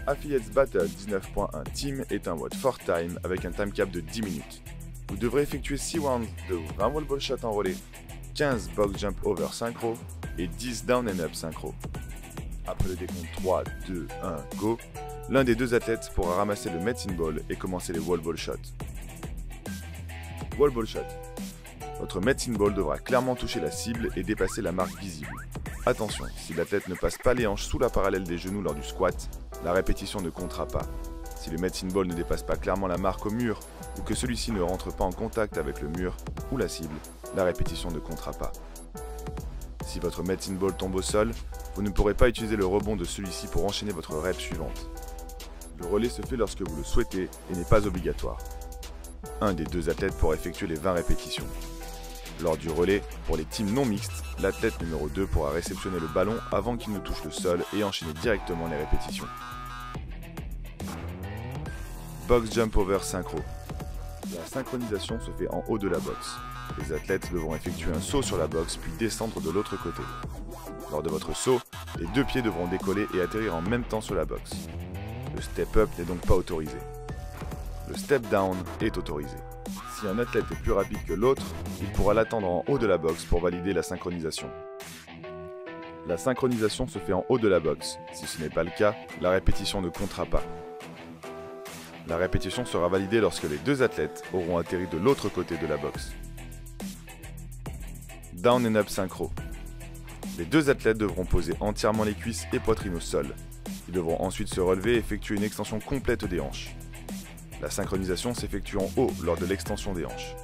Affiliates Battle 19.1 Team est un WOD 4 time avec un time cap de 10 minutes. Vous devrez effectuer 6 rounds de 20 wall ball shots enrôlés, 15 box jump over synchro et 10 down and up synchro. Après le décompte 3, 2, 1, go, l'un des deux athlètes pourra ramasser le medicine ball et commencer les wall ball shots. Wall ball shot. Votre medicine ball devra clairement toucher la cible et dépasser la marque visible. Attention, si l'athlète ne passe pas les hanches sous la parallèle des genoux lors du squat, la répétition ne comptera pas. Si le medicine ball ne dépasse pas clairement la marque au mur ou que celui-ci ne rentre pas en contact avec le mur ou la cible, la répétition ne comptera pas. Si votre medicine ball tombe au sol, vous ne pourrez pas utiliser le rebond de celui-ci pour enchaîner votre rep suivante. Le relais se fait lorsque vous le souhaitez et n'est pas obligatoire. Un des deux athlètes pourra effectuer les 20 répétitions. Lors du relais, pour les teams non mixtes, l'athlète numéro 2 pourra réceptionner le ballon avant qu'il ne touche le sol et enchaîner directement les répétitions. Box jump over synchro. La synchronisation se fait en haut de la box. Les athlètes devront effectuer un saut sur la box puis descendre de l'autre côté. Lors de votre saut, les deux pieds devront décoller et atterrir en même temps sur la box. Le step up n'est donc pas autorisé. Le step down est autorisé. Si un athlète est plus rapide que l'autre, il pourra l'attendre en haut de la box pour valider la synchronisation. La synchronisation se fait en haut de la box. Si ce n'est pas le cas, la répétition ne comptera pas. La répétition sera validée lorsque les deux athlètes auront atterri de l'autre côté de la box. Down and up synchro. Les deux athlètes devront poser entièrement les cuisses et poitrine au sol. Ils devront ensuite se relever et effectuer une extension complète des hanches. La synchronisation s'effectue en haut lors de l'extension des hanches.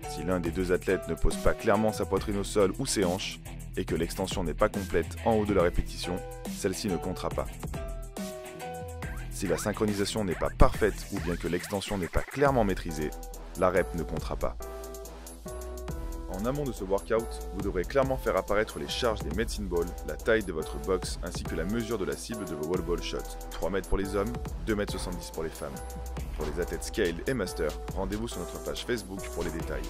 Si l'un des deux athlètes ne pose pas clairement sa poitrine au sol ou ses hanches, et que l'extension n'est pas complète en haut de la répétition, celle-ci ne comptera pas. Si la synchronisation n'est pas parfaite ou bien que l'extension n'est pas clairement maîtrisée, la rep ne comptera pas. En amont de ce workout, vous devrez clairement faire apparaître les charges des medicine balls, la taille de votre box ainsi que la mesure de la cible de vos wall ball shots. 3 mètres pour les hommes, 2,70 m pour les femmes. Pour les athlètes scaled et master, rendez-vous sur notre page Facebook pour les détails.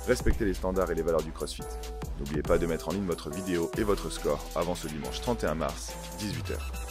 Respectez les standards et les valeurs du CrossFit. N'oubliez pas de mettre en ligne votre vidéo et votre score avant ce dimanche 31 mars, 18 h.